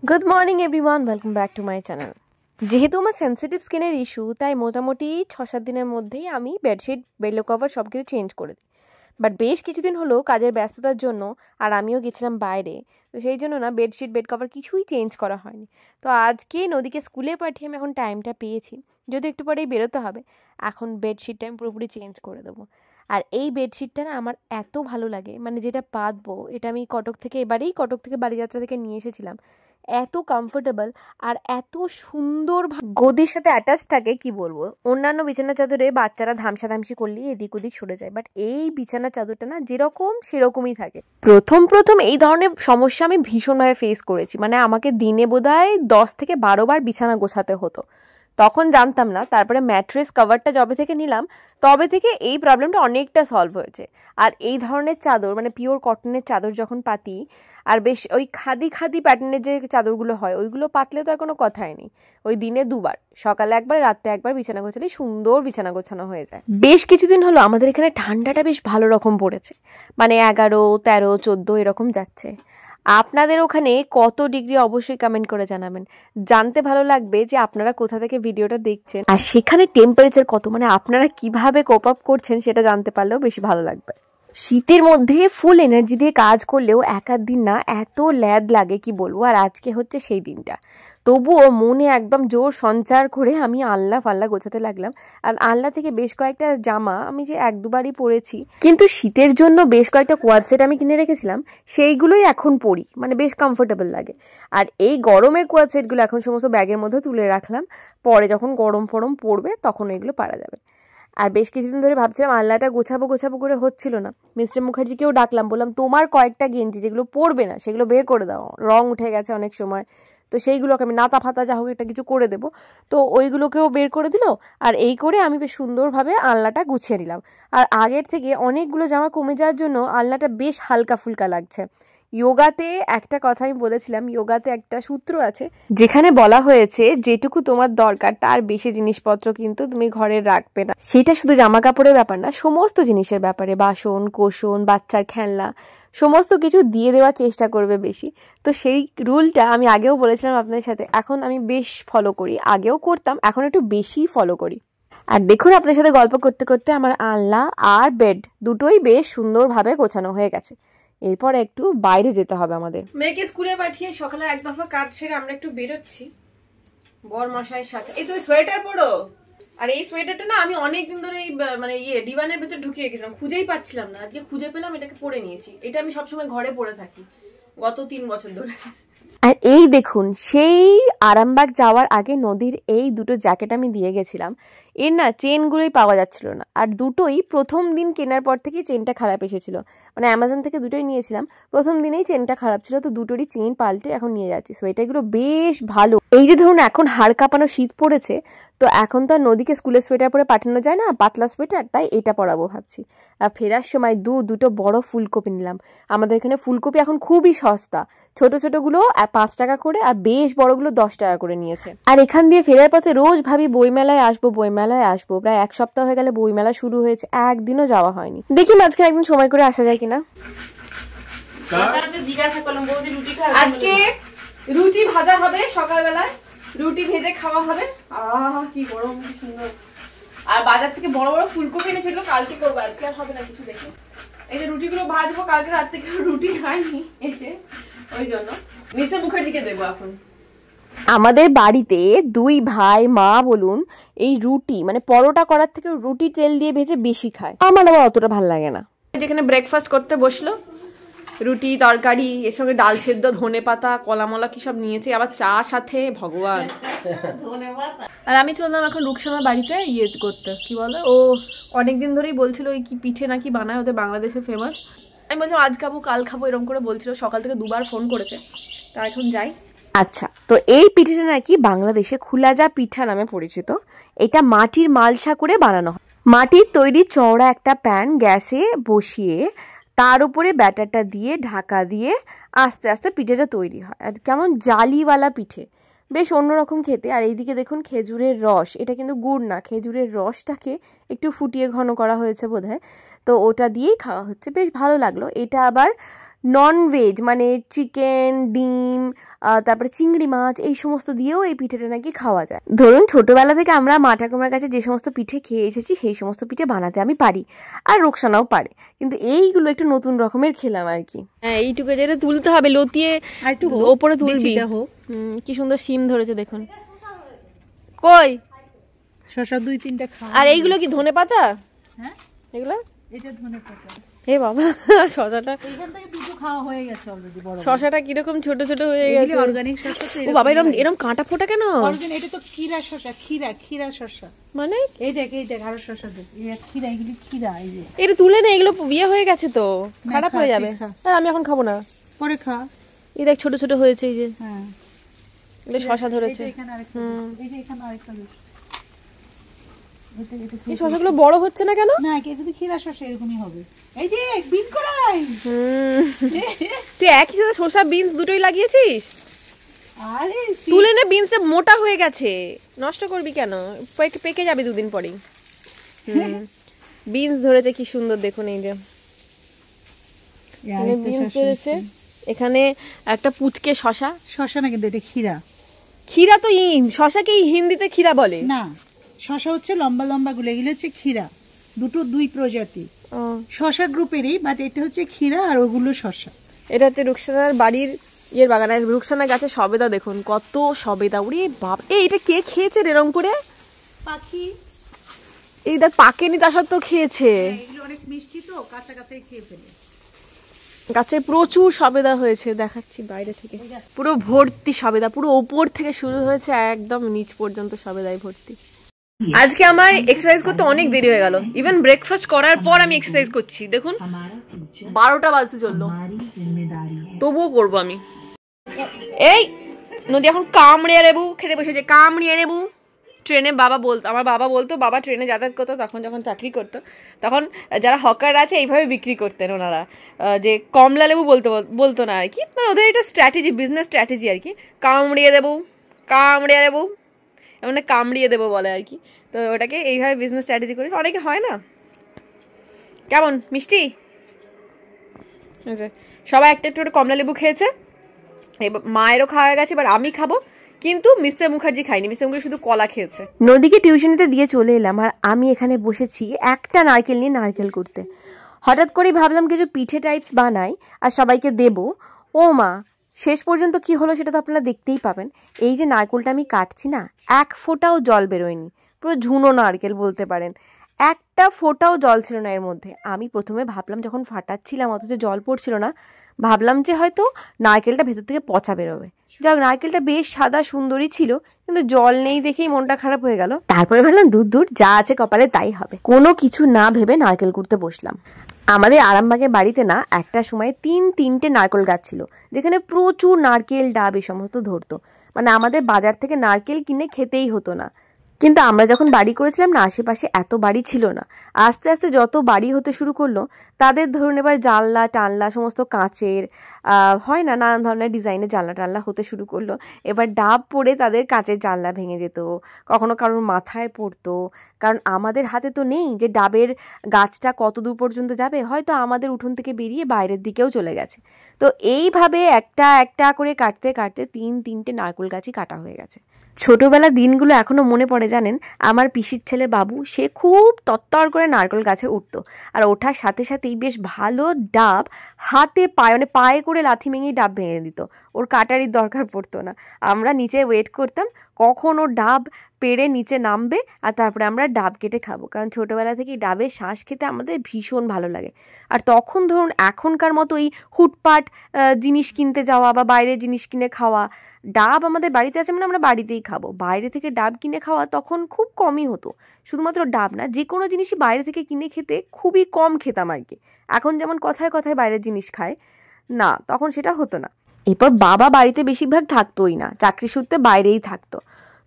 Good morning everyone welcome back to my channel. जेहेतु আমার sensitive স্কিনের ইস্যু তাই মোটামুটি 6-7 দিনের মধ্যেই আমি বেডশিট বেডলো কভার সব কিছু চেঞ্জ করে দিই। বাট বেশ কিছুদিন হলো কাজের ব্যস্ততার জন্য আর আমিও গেছিলাম বাইরে, তো সেই জন্য না বেডশিট বেড কভার কিছুই চেঞ্জ করা হয়নি। তো আজকে নদীকে স্কুলে পাঠিয়ে আমি এখন টাইমটা পেয়েছি, যদি একটু পরেই বেরোতে হবে। এখন বেডশিটটা আমি পুরোপুরি চেঞ্জ করে দেবো। আর এই বেডশিটটা না আমার এত ভালো লাগে, মানে যেটা পাতবো এটা আমি কটক থেকে বালিযাত্রা থেকে নিয়ে এসেছিলাম। এত কমফোর্টেবল আর এত সুন্দর গদির সাথে অ্যাটাচ থাকে, কি বলবো। অন্যান্য বিছানা চাদরে বাচ্চারা ধামসাধামসি করলেই এদিক ওদিক সরে যায়, বাট এই বিছানা চাদরটা না যেরকম সেরকমই থাকে। প্রথম এই ধরনের সমস্যা আমি ভীষণভাবে ফেস করেছি, মানে আমাকে দিনে বোধহয় 10 থেকে 12 বার বিছানা গোছাতে হতো। তখন জানতাম না, তারপরে ম্যাট্রেস কভারটা যবে থেকে নিলাম তবে থেকে এই প্রবলেমটা অনেকটা সলভ হয়েছে। আর এই ধরনের চাদর মানে পিওর কটনের চাদর যখন পাতি, আর বেশ ওই খাদি প্যাটার্নের যে চাদরগুলো হয় ওইগুলো পাতলে তো আর কোনো কথাই নেই। ওই দিনে 2 বার, সকালে একবার রাতে একবার বিছানা গোছালে সুন্দর বিছানা গোছানো হয়ে যায়। বেশ কিছুদিন হলো আমাদের এখানে ঠান্ডাটা বেশ ভালো রকম পড়েছে, মানে 11, 13, 14 এরকম যাচ্ছে। আপনাদের ওখানে কত ডিগ্রি অবশ্যই কমেন্ট করে জানাবেন, জানতে ভালো লাগবে যে আপনারা কোথা থেকে ভিডিওটা দেখছেন আর সেখানে টেম্পারেচার কত, মানে আপনারা কিভাবে কোপ আপ করছেন সেটা জানতে পারলেও বেশি ভালো লাগবে। শীতের মধ্যে ফুল এনার্জি দিয়ে কাজ করলেও এক আধ দিন না এত ল্যাদ লাগে কি বলবো। আর আজকে হচ্ছে সেই দিনটা, তবুও মনে একদম জোর সঞ্চার করে আমি আল্লাহ ফাল্লা গোছাতে লাগলাম। আর আল্লাহ থেকে বেশ কয়েকটা জামা আমি যে 1-2 বারই পরেছি, কিন্তু শীতের জন্য বেশ কয়েকটা কোয়াড সেট আমি কিনে রেখেছিলাম, সেইগুলোই এখন পরি, মানে বেশ কমফোর্টেবল লাগে। আর এই গরমের কোয়াড সেটগুলো এখন সমস্ত ব্যাগের মধ্যে তুলে রাখলাম, পরে যখন গরম ফরম পড়বে তখন এগুলো পারা যাবে। আর বেশ কিছুদিন ধরে ভাবছিলাম আল্লাহটা গোছাবো করে হচ্ছিল না। মিস্টার মুখার্জিকেও ডাকলাম, বললাম তোমার কয়েকটা গেঞ্জি যেগুলো পরবে না সেগুলো বের করে দাও, রং উঠে গেছে অনেক সময়, তো সেইগুলোকে আমি নাতা ফাতা যা হোক একটা কিছু করে দেবো। তো ওইগুলোকেও বের করে দিল, আর এই করে আমি বেশ সুন্দরভাবে আলনাটা গুছিয়ে নিলাম। আর আগের থেকে অনেকগুলো জামা কমে যাওয়ার জন্য আলনাটা বেশ হালকা ফুলকা লাগছে। যোগাতে একটা কথা আমি বলেছিলাম, যোগাতে একটা সূত্র আছে যেখানে বলা হয়েছে যেটুকু তোমার দরকার তার বেশি জিনিসপত্র কিন্তু তুমি ঘরে রাখবে না। সেটা শুধু জামা কাপড়ের ব্যাপার না, সমস্ত জিনিসের ব্যাপারে, বাসন কোসন বাচ্চার খেলনা সমস্ত কিছু দিয়ে দেওয়ার চেষ্টা করবে বেশি। তো সেই রুলটা আমি আগেও বলেছিলাম আপনাদের সাথে, এখন আমি বেশ ফলো করি, আগেও করতাম এখন একটু বেশি ফলো করি। আর দেখুন আপনার সাথে গল্প করতে করতে আমার আলনা আর বেড দুটোই বেশ সুন্দরভাবে গোছানো হয়ে গেছে। এরপর একটু বাইরে যেতে হবে আমাদের। মেয়েকে স্কুলে পাঠিয়ে সকালের এক দফা কাজ সেরে আমরা একটু বেরোচ্ছি বর মশাইয়ের সাথে। এই তো সোয়েটার পরো। আর এই সোয়েটারটা না আমি অনেকদিন ধরে মানে ডিভানের ভেতরে ঢুকিয়ে রেখেছিলাম, খুঁজেই পাচ্ছিলাম না, আজকে খুঁজে পেলাম, এটাকে পরে নিয়েছি। এটা আমি সবসময় ঘরে পরে থাকি গত 3 বছর ধরে। আর এই দেখুন, সেই আরামবাগ যাওয়ার আগে নদীর এই দুটো জ্যাকেট আমি দিয়ে গেছিলাম, এর না চেনগুলোই পাওয়া যাচ্ছিল না। আর দুটোই প্রথম দিন কেনার পর থেকেই চেনটা খারাপ এসেছিল, মানে অ্যামাজন থেকে দুটোই নিয়েছিলাম, প্রথম দিনেই চেনটা খারাপ ছিল, তো দুটোরই চেন পাল্টে এখন নিয়ে যাচ্ছি। সোয়েটারগুলো বেশ ভালো। এই যে ধরুন এখন হাড় কাঁপানো শীত পড়েছে, তো এখন তো আর নদীকে স্কুলের সোয়েটার পরে পাঠানো যায় না, পাতলা সোয়েটার, তাই এটা পরাবো ভাবছি। আর ফেরার সময় দুটো বড় ফুলকপি নিলাম। আমাদের এখানে ফুলকপি এখন খুবই সস্তা, ছোট ছোটগুলো 5 টাকা করে আর বেশ বড়গুলো 10 টাকা করে নিয়েছে। আর এখান দিয়ে ফেরার পথে রোজ ভাবি বইমেলায় আসবো, প্রায় 1 সপ্তাহ হয়ে গেলে বইমেলা শুরু হয়েছে, একদিনও যাওয়া হয়নি। দেখি মাঝখানে একদিন সময় করে আসা যায় কিনা। আজকে রুটি ভাজা হবে, সকালবেলায় রুটি ভেজে খাওয়া হবে। কি গরম, কি সুন্দর। আর বাজার থেকে বড় বড় ফুলকপি এনেছিল, কালকে করবো, আজকে আর হবে না কিছু। দেখে এই যে রুটিগুলো ভাজবো, কালকে রাত থেকে রুটি খাইনি এসে, ওই জন্য মিস্টার মুখার্জিকে দেবো এখন। আমাদের বাড়িতে 2 ভাই মা বলুন এই রুটি মানে পরোটা করার থেকে রুটি তেল দিয়ে ভেজে বেশি খায়, আমার আবার অতটা ভালো লাগে না। যেখানে ব্রেকফাস্ট করতে বসলো, রুটি তরকারি এর সঙ্গে ডাল সেদ্ধ ধনে পাতা কলামলা কি সব নিয়েছে, আবার চা সাথে, ভগবান। আর আমি চললাম এখন রুকসানার বাড়িতে করতে, কি বলে ও অনেকদিন ধরেই বলছিল ওই কি পিঠে নাকি বানায় ওদের বাংলাদেশে ফেমাস। আমি বলছিলাম আজ খাবো কাল খাবো এরকম করে বলছিল, সকাল থেকে 2 বার ফোন করেছে, তা এখন যাই। আচ্ছা, তো এই পিঠেটা নাকি বাংলাদেশে খুলাজা পিঠা নামে পরিচিত। এটা মাটির মালসা করে বানানো হয়। মাটির তৈরি চওড়া একটা প্যান গ্যাসে বসিয়ে তার উপরে ব্যাটারটা দিয়ে ঢাকা দিয়ে আস্তে আস্তে পিঠেটা তৈরি হয়। আর কেমন জালিওয়ালা পিঠে, বেশ অন্যরকম খেতে। আর এইদিকে দেখুন খেজুরের রস, এটা কিন্তু গুড় না, খেজুরের রসটাকে একটু ফুটিয়ে ঘন করা হয়েছে বোধহয়, তো ওটা দিয়েই খাওয়া হচ্ছে, বেশ ভালো লাগলো। এটা আবার নন ভেজ মানে চিকেন, ডিম, তারপরে চিংড়ি মাছ এই সমস্ত দিয়েও এই পিঠেটা নাকি খাওয়া যায়। ধরুন ছোটবেলা থেকে আমরা মা ঠাকুমার কাছে যে সমস্ত পিঠে খেয়ে এসেছি সেই সমস্ত পিঠে বানাতে আমি পারি, আর রোকসানাও পারে, কিন্তু এইগুলো একটু নতুন রকমের খেলাম আর কি। হ্যাঁ, এইটুকু যেটা তুলতে হবে, লতিয়ে ওপরে তুলবি। কি সুন্দর শিম ধরেছে দেখুন। কই শসা 2-3টা খাও। আর এইগুলো কি ধনেপাতা? হ্যাঁ, এগুলো এটা ধনেপাতা। এ বাবা, শসাটা এইখান থেকে দুটো খাওয়া হয়ে গেছে অলরেডি। বড় শসাটা কিরকম ছোট ছোট হয়ে গেছে। এগুলো অর্গানিক শসা তো। ও বাবা, এরকম এরকম কাঁটা ফোটা কেন? অর্গানিক, এটা তো ক্ষীরা শসা, ক্ষীরা শসা। মানে এই দেখ আরো শসা দেখ, এই ক্ষীরা, এগুলো ক্ষীরা। এই যে এটা তুলে নে, এগুলো বিয়ে হয়ে গেছে তো, খারাপ হয়ে যাবে। আর আমি এখন খাবো না, পরে খা। এই দেখ ছোট ছোট হয়েছে, এই যে। হ্যাঁ, এগুলো শসা ধরেছে। এখানে আরেকটা, এই যে এখানে আরেকটা। এই শসাগুলো বড় হচ্ছে না কেন? না, এটা তো ক্ষীরা শসা, এরকমই হবে। এই যে বিন করাই। তুই একই সাথে শসা বিনস দুটোই লাগিয়েছিস? আরে তুলে নে, বিনসটা মোটা হয়ে গেছে, নষ্ট করবি কেন? পেকে যাবে 2 দিন পরেই। বিনস ধরেছে কি সুন্দর দেখুন, এই যে বিনস ধরেছে। এখানে একটা পুচকে শসা। শসা না কিন্তু এটা ক্ষীরা। ক্ষীরা তো শসাকে হিন্দিতে ক্ষীরা বলে না, শসা হচ্ছে লম্বা লম্বা গুলো, এগুলো হচ্ছে ক্ষীরা। দুই প্রজাতি শসা গ্রুপেরই, বাট এটা হচ্ছে ক্ষীরা আর ওগুলো শসা। এটা হচ্ছে রুকসানার বাড়ির ইয়ের বাগান। আর রুকসানা গাছে সবেদা দেখুন, কত সবেদা। উড়ে বাপ, এটা কে খেয়েছে এরকম করে? পাখি। এই দেখ, পাকেনি তা সত্ত্বেও খেয়েছে। এগুলো অনেক মিষ্টি তো, কাঁচা কাঁচাই খেয়ে ফেলে। গাছে প্রচুর সবেদা হয়েছে, দেখাচ্ছি বাইরে থেকে। পুরো ভর্তি সবেদা, পুরো ওপর থেকে শুরু হয়েছে একদম নিচ পর্যন্ত সবেদায় ভর্তি। আজকে আমার এক্সারসাইজ করতে অনেক দেরি হয়ে গেল। ইভেন ব্রেকফাস্ট করার পর আমি এক্সারসাইজ করছি। দেখুন 12টা বাজতে চললো, তবুও করবো আমি। এই নদী এখন কামড়িয়ে নেবু খেতে বসেছে, কামড়িয়ে নেবু। ট্রেনে আমার বাবা বলতো, বাবা ট্রেনে যাতায়াত করতো তখন, যখন চাকরি করতো তখন, যারা হকার আছে এইভাবে বিক্রি করতেন ওনারা, যে কমলা লেবু বলতো না আর কি, মানে ওদের এটা স্ট্র্যাটেজি, বিজনেস স্ট্র্যাটেজি আর কি। কামড়িয়ে দেবো, কামড়িয়ে দেবো, এমন কামড়িয়ে দেবো বলে আর কি। তো ওটাকে এইভাবে বিজনেস স্ট্র্যাটেজি করে অনেকে হয় না। কেমন মিষ্টি? আচ্ছা, সবাই একটা একটু কমলা লেবু খেয়েছে, এবার মায়েরও খাওয়া গেছে, এবার আমি খাবো। কিন্তু মিস্টার মুখার্জি খাইনি, মিস্টার মুখার্জি শুধু কলা খেয়েছে। নদীকে টিউশনিতে দিয়ে চলে এলাম, আর আমি এখানে বসেছি একটা নারকেল নিয়ে নারকেল করতে। হঠাৎ করেই ভাবলাম কিছু পিঠে টাইপস বানাই আর সবাইকে দেবো। ও মা, শেষ পর্যন্ত কি হলো সেটা তো আপনারা দেখতেই পাবেন। এই যে নারকেলটা আমি কাটছি না, এক ফোঁটাও জল বেরোয়নি, পুরো ঝুনো নারকেল বলতে পারেন। একটা ফোঁটাও জল ছিল না এর মধ্যে। আমি প্রথমে ভাবলাম, যখন ফাটাচ্ছিলাম অথচ জল পড়ছিল না, ভাবলাম যে হয়তো নারকেলটা ভেতর থেকে পচা বেরোবে। যাক, নারকেলটা বেশ সাদা সুন্দরই ছিল, কিন্তু জল নেই দেখেই মনটা খারাপ হয়ে গেল। তারপরে ভাবলাম দূর যা আছে কপালে তাই হবে, কোনো কিছু না ভেবে নারকেল কুড়তে বসলাম। আমাদের আরামবাগের বাড়িতে না একটা সময় 3-3টে নারকেল গাছ ছিল, যেখানে প্রচুর নারকেল ডাব এই সমস্ত ধরতো। মানে আমাদের বাজার থেকে নারকেল কিনে খেতেই হতো না। কিন্তু আমরা যখন বাড়ি করেছিলাম না, আশেপাশে এত বাড়ি ছিল না। আস্তে আস্তে যত বাড়ি হতে শুরু করলো, তাদের ধরুন এবার জানলা টানলা সমস্ত কাঁচের হয় না, নানান ধরনের ডিজাইনের জানলা টানলা হতে শুরু করলো। এবার ডাব পড়ে তাদের কাঁচের জানলা ভেঙে যেত, কখনো কারোর মাথায় পড়তো। কারণ আমাদের হাতে তো নেই যে ডাবের গাছটা কত দূর পর্যন্ত যাবে, হয়তো আমাদের উঠোন থেকে বেরিয়ে বাইরের দিকেও চলে গেছে। তো এইভাবে একটা একটা করে কাটতে কাটতে 3-3টে নারকেল গাছই কাটা হয়ে গেছে। ছোটবেলার দিনগুলো এখনো মনে পড়ে জানেন। আমার পিসির ছেলে বাবু, সে খুব তত্তর করে নারকেল গাছে উঠতো, আর ওঠার সাথে সাথেই বেশ ভালো ডাব হাতে পায়ে, মানে পায়ে করে লাথি ভেঙেই ডাব ভেঙে দিত। ওর কাটারির দরকার পড়তো না। আমরা নিচে ওয়েট করতাম কখন ও ডাব পেড়ে নিচে নামবে, আর তারপরে আমরা ডাব কেটে খাবো। কারণ ছোটোবেলা থেকেই ডাবের শাঁস খেতে আমাদের ভীষণ ভালো লাগে। আর তখন ধরুন এখনকার মতো এই হুটপাট জিনিস কিনতে যাওয়া বা বাইরে জিনিস কিনে খাওয়া, ডাব আমাদের বাড়িতে আছে মানে আমরা বাড়িতেই খাবো। বাইরে থেকে ডাব কিনে খাওয়া তখন খুব কমই হতো। শুধুমাত্র ডাব না, যে কোনো জিনিসই বাইরে থেকে কিনে খেতে খুবই কম খেতাম আর কি। এখন যেমন কথায় কথায় বাইরের জিনিস খায় না, তখন সেটা হতো না। এরপর বাবা বাড়িতে বেশিরভাগ থাকতোই না, চাকরি সূত্রে বাইরেই থাকতো।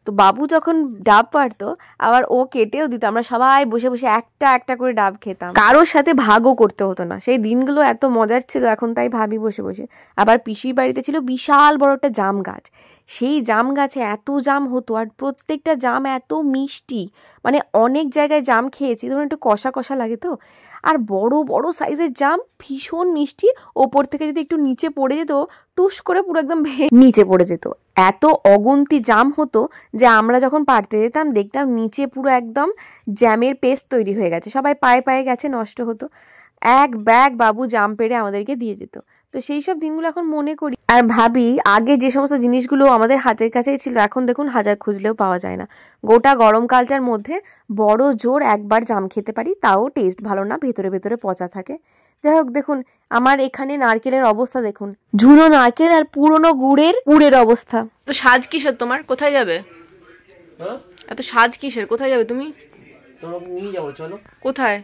তো বাবু যখন ডাব পারতো, আবার ও কেটেও দিত, আমরা সবাই বসে বসে একটা একটা করে ডাব খেতাম, কারোর সাথে ভাগও করতে হতো না। সেই দিনগুলো এত মজার ছিল, এখন তাই ভাবি বসে বসে। আবার পিসির বাড়িতে ছিল বিশাল বড় একটা জাম গাছ, সেই জাম গাছে এত জাম হতো, আর প্রত্যেকটা জাম এত মিষ্টি, মানে অনেক জায়গায় জাম খেয়েছি, ধরুন একটু কষা কষা লাগে তো, আর বড় বড় সাইজের জাম, ভীষণ মিষ্টি। ওপর থেকে যদি একটু নিচে পড়ে যেত, টুস করে পুরো একদম নিচে পড়ে যেত। এত অগুন্তি জাম হতো যে আমরা যখন পাড়তে যেতাম দেখতাম নিচে পুরো একদম জ্যামের পেস্ট তৈরি হয়ে গেছে, সবাই পায়ে পায়ে গেছে, নষ্ট হতো। এক ব্যাগ বাবু জাম পেড়ে আমাদেরকে দিয়ে যেত। তো সেই সব দিনগুলো এখন মনে করি আর ভাবি, আগে যে সমস্ত জিনিসগুলো আমাদের হাতের কাছেই ছিল, এখন দেখুন হাজার খুঁজলেও পাওয়া যায় না। গোটা গরমকালটার মধ্যে বড় জোর একবার জাম খেতে পারি, তাও টেস্ট ভালো না, ভেতরে ভেতরে পচা থাকে। যাই হোক, দেখুন আমার এখানে নারকেলের অবস্থা দেখুন, ঝুনো নারকেল আর পুরনো গুড়ের অবস্থা। তো সাজ কিসের তোমার? কোথায় যাবে? এত সাজ কিসের? কোথায় যাবে তুমি? তোমাকে নিয়ে যাবো, চলো। কোথায়?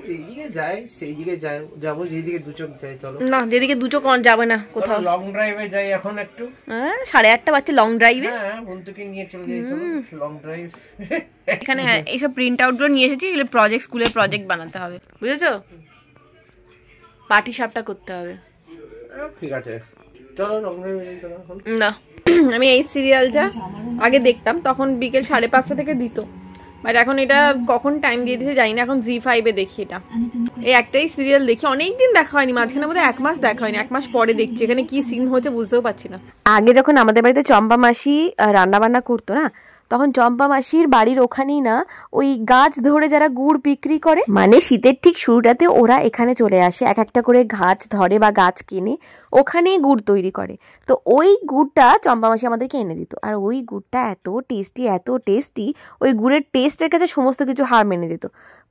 যেদিকে যাই সেই দিকে যাবো, যেদিকে দু চোখ যাই। চলো না, যেদিকে দু চোখ যাবে না, কোথাও লং ড্রাইভে যাই এখন একটু। 8:30 বাজছে, লং ড্রাইভে? হ্যাঁ, বন্ধুকে নিয়ে চলে যাই, চলো লং ড্রাইভ। এখানে এইসব প্রিন্ট আউট গুলো নিয়ে এসেছি, এগুলো প্রজেক্ট, স্কুলের প্রজেক্ট বানাতে হবে, বুঝেছো? পাটি সাপটা করতে হবে। ঠিক আছে, চলো লং ড্রাইভে যাই। চলো এখন। না, আমি এই সিরিয়ালটা আগে দেখতাম, তখন বিকেল 5:30 থেকে দিত, বাট এখন এটা কখন টাইম দিয়ে দিতে জানি না। এখন জি5-এ দেখি এটা, এই একটাই সিরিয়াল দেখি, অনেকদিন দেখা হয়নি, মাঝখানে বোধহয় 1 মাস দেখা হয়নি। 1 মাস পরে দেখছি, এখানে কি সিন হচ্ছে বুঝতেও পারছি না। আগে যখন আমাদের বাড়িতে চম্পা মাসি রান্না বান্না করতো না, তখন চম্পা মাসির বাড়ির ওখানেই না ওই গাছ ধরে যারা গুড় বিক্রি করে, মানে শীতের ঠিক শুরুটাতে ওরা এখানে চলে আসে, এক একটা করে গাছ ধরে বা গাছ কিনে ওখানেই গুড় তৈরি করে। তো ওই গুড়টা চম্পা মাসি আমাদেরকে এনে দিত, আর ওই গুড়টা এত টেস্টি, ওই গুড়ের টেস্টের কাছে সমস্ত কিছু হার মেনে দিত,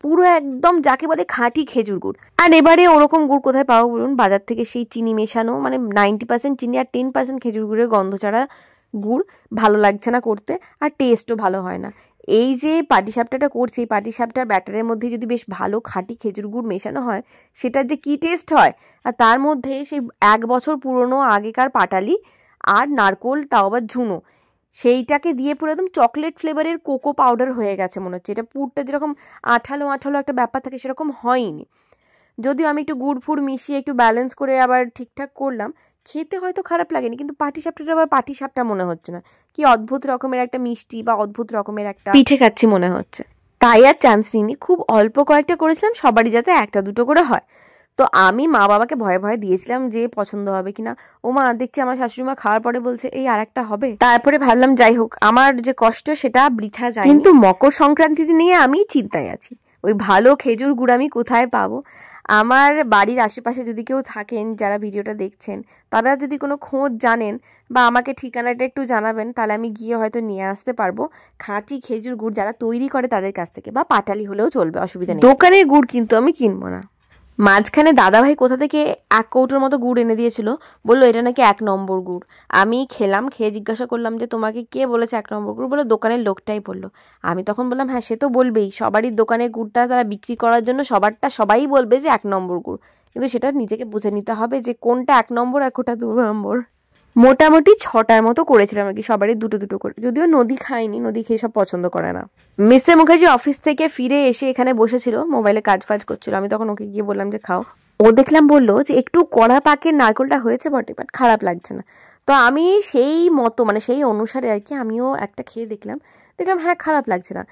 পুরো একদম যাকে বলে খাঁটি খেজুর গুড়। আর এবারে ওরকম গুড় কোথায় পাবো বলুন? বাজার থেকে সেই চিনি মেশানো, মানে 90% চিনি আর 10% খেজুর গুড়ের গন্ধ ছাড়া গুড় ভালো লাগছে না করতে, আর টেস্টও ভালো হয় না। এই যে পাটিসাপটাটা করছি, এই পাটিসাপটার ব্যাটারের মধ্যে যদি বেশ ভালো খাঁটি খেজুর গুড় মেশানো হয়, সেটার যে কী টেস্ট হয়। আর তার মধ্যে সেই 1 বছর পুরনো আগেকার পাটালি আর নারকোল, তাও আবার ঝুনো, সেইটাকে দিয়ে পুরো একদম চকলেট ফ্লেভারের কোকো পাউডার হয়ে গেছে মনে হচ্ছে। এটা পুরটা যেরকম আঠালো একটা ব্যাপার থাকে, সেরকম হয়নি। যদিও আমি একটু গুড় ফুড় মিশিয়ে একটু ব্যালেন্স করে আবার ঠিকঠাক করলাম, খেতে হয়তো খারাপ লাগেনি, কিন্তু পাটিসাপটাটা আবার পাটিসাপটা মনে হচ্ছে না, কি অদ্ভুত রকমের একটা মিষ্টি বা অদ্ভুত রকমের একটা পিঠে খাচ্ছি মনে হচ্ছে। তাই আর চান্স নিইনি, খুব অল্প কয়েকটা করেছিলাম, সবারই যাতে 1-2 করে হয়। তো আমি মা বাবাকে ভয়ে ভয়ে দিয়েছিলাম যে পছন্দ হবে কিনা। ও মা, দেখছি আমার শাশুড়ি মা খাওয়ার পরে বলছে এই আরেকটা হবে। তারপরে ভাবলাম যাই হোক, আমার যে কষ্ট সেটা বৃথা যায়। কিন্তু মকর সংক্রান্তিতে নিয়ে আমি চিন্তায় আছি, ওই ভালো খেজুর গুড় আমি কোথায় পাবো। আমার বাড়ির আশেপাশে যদি কেউ থাকেন যারা ভিডিওটা দেখছেন, তারা যদি কোনো খোঁজ জানেন বা আমাকে ঠিকানাটা একটু জানাবেন, তাহলে আমি গিয়ে হয়তো নিয়ে আসতে পারবো খাঁটি খেজুর গুড় যারা তৈরি করে তাদের কাছ থেকে, বা পাটালি হলেও চলবে, অসুবিধা নেই। দোকানের গুড় কিন্তু আমি কিনবো না। মাঝখানে দাদাভাই কোথা থেকে 1 কৌটোর মতো গুড় এনে দিয়েছিল, বললো এটা নাকি 1 নম্বর গুড়। আমি খেলাম, খেয়ে জিজ্ঞাসা করলাম যে তোমাকে কে বলেছে 1 নম্বর গুড়? বলে দোকানের লোকটাই বললো। আমি তখন বললাম হ্যাঁ সে তো বলবেই, সবারই দোকানের গুড়টা তারা বিক্রি করার জন্য সবাই বলবে যে 1 নম্বর গুড়, কিন্তু সেটা নিজেকে বুঝে নিতে হবে যে কোনটা 1 নম্বর আর কোনটা 2 নম্বর। মোটামুটি 6টার মতো করেছিলাম আর কি, সবারই 2-2 করে। যদিও নদী খাইনি, নদী খেয়ে সব পছন্দ করে না। মিস্টার মুখার্জি অফিস থেকে ফিরে এসে এখানে বসেছিল, মোবাইলে কাজ করছিল। আমি তখন ওকে গিয়ে বললাম যে খাও। ও দেখলাম বললো যে একটু কড়া পাকের নারকেলটা হয়েছে বটে, বাট খারাপ লাগছে না। তো আমি সেই মতো, মানে সেই অনুসারে আর কি, আমিও একটা খেয়ে দেখলাম হ্যাঁ খারাপ লাগছে না।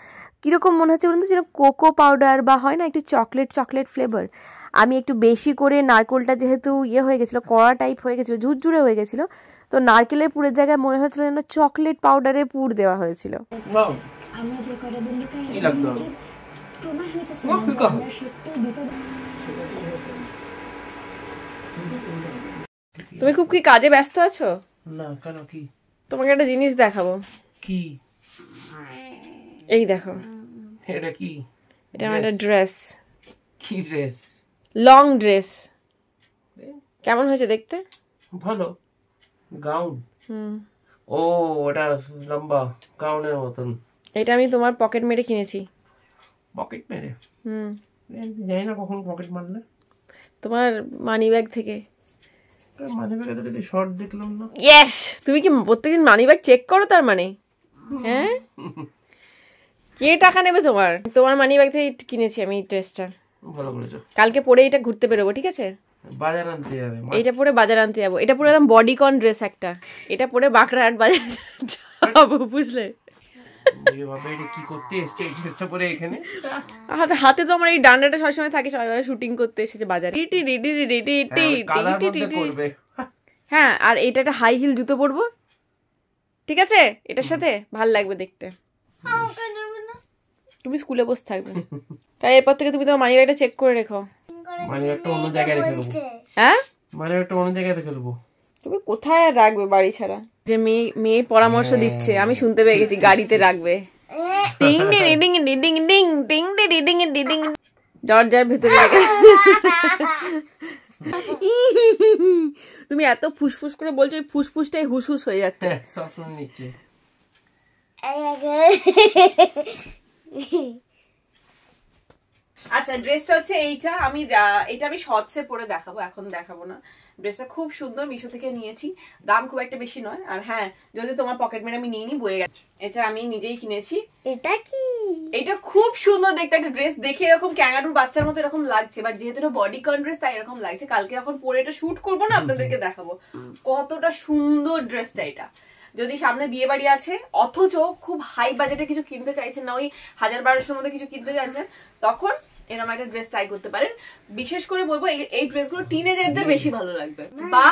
কীরকম মনে হচ্ছে বলুন তো, যেন কোকো পাউডার বা হয় না একটু চকলেট ফ্লেভার। আমি একটু বেশি করে নারকেলটা যেহেতু হয়ে গেছিলো, কড়া টাইপ হয়ে গেছিলো, ঝুরঝুরে হয়ে গেছিলো, তো নারকেলের পুরের জায়গায় মনে হচ্ছিল যেন চকলেট পাউডারের পুর দেওয়া হয়েছিল। তুমি খুব কি কাজে ব্যস্ত আছো? না, কেন, কি? তোমাকে একটা জিনিস দেখাবো। কি? এই দেখো। এটা কি? এটা আমার একটা ড্রেস। কি ড্রেস? Long dress. কেমন হয়েছে দেখতে? ভালো। গাউন? ও, এটা লম্বা গাউনের মতন। এটা আমি তোমার পকেট মেরে কিনেছি। পকেট মেরে? জানি না কখন পকেট মারলে। তোমার মানি ব্যাগ থেকে। মানি ব্যাগে তো দেখি শর্ট দেখলাম না। ইয়েস, তুমি কি প্রত্যেকদিন মানি ব্যাগ চেক করো তার মানে? হ্যাঁ, কে টাকা নেবে তোমার? তোমার মানি ব্যাগ থেকে কিনেছি আমি এই ড্রেসটা। ভালো করেছো। কালকে পরে এটা ঘুরতে বেরোবো, ঠিক আছে? বাজার আনতে যাবে? এইটা পরে বাজার আনতে যাবো। এটা পরে একদম বডিকন ড্রেস একটা, এটা পরে বাঁকড়াহাট বাজার যাবো, বুঝলে? এভাবে কি করতে এসছে এই ড্রেসটা পরে এখানে? হাতে তো আমার এই ডান্ডাটা সবসময় থাকে, সবাই শুটিং করতে এসেছে বাজারে। কাদার মধ্যে করবে। হ্যাঁ, আর এটা একটা হাই হিল জুতো পরবো, ঠিক আছে? এটার সাথে ভাল লাগবে দেখতে। তুমি স্কুলে বসে থাকবে, তাই এরপর থেকে তুমি তোমার মানি ব্যাগটা চেক করে রেখো। মানি ব্যাগটা অন্য জায়গায় রেখে দেবো। হ্যাঁ, মানি ব্যাগটা অন্য জায়গায় রেখে দেবো। তুমি কোথায় রাখবে বাড়ি ছাড়া? যে মেয়ে পরামর্শ দিচ্ছে, আমি শুনতে পেয়ে গেছি, গাড়িতে রাখবে। টিং ding ding ding ding ding টিং ডিং ডিং ডিং ডিং, দরজার ভেতরে রেখে। তুমি এত ফুসফুস করে বলছো, এই ফুসফুসটাই হুসহুস হয়ে যাচ্ছে। সব শুনে নিচ্ছে। আচ্ছা, ড্রেসটা হচ্ছে এইটা। এটা আমি শর্টসে পরে দেখাবো, এখন দেখাবো না। ড্রেসটা খুব সুন্দর, মিশো থেকে নিয়েছি, দাম খুব একটা বেশি নয়। আর হ্যাঁ, যদি তোমার পকেট মেরে আমি নিয়ে নি, বয়ে গেছে। এটা আমি নিজেই কিনেছি। এটা কি? এটা খুব সুন্দর দেখতে একটা ড্রেস, দেখে এরকম ক্যাঙ্গারুর বাচ্চার মতো এরকম লাগছে, বাট যেহেতু এটা বডি কন ড্রেস তাই এরকম লাগছে। কালকে যখন পরে এটা শুট করবো না, আপনাদেরকে দেখাবো কতটা সুন্দর ড্রেসটা। এটা যদি সামনে বিয়ে বাড়ি আছে, অথচ খুব হাই বাজেটে কিছু কিনতে চাইছেন না, ওই 1000-1200 মধ্যে কিছু কিনতে চাইছেন, তখন এরকম একটা ড্রেস ট্রাই করতে পারেন। বিশেষ করে বলবো এই ড্রেসগুলো টিনেজারদের বেশি ভালো লাগবে, বা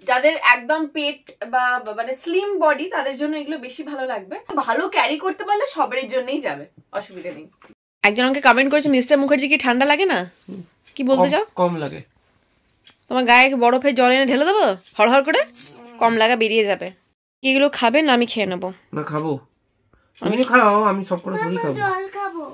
যাদের একদম পেট বা মানে স্লিম বডি, তাদের জন্য এগুলো বেশি ভালো লাগবে। ভালো ক্যারি করতে পারলে সবার জন্যই যাবে, অসুবিধা নেই। একজন আমাকে কমেন্ট করেছে, মিস্টার মুখার্জি কি ঠান্ডা লাগে না? কি বলতে চাও? কম লাগে। তোমার গায়ে বরফের জল এনে ঢেলে দেবো হড়হড় করে? কম লাগা বেরিয়ে যাবে। এগুলো খাবেন না আমি খেয়ে নেবো? না খাবো, আমি খাও, আমি সব করে খাবো। জল খাবো।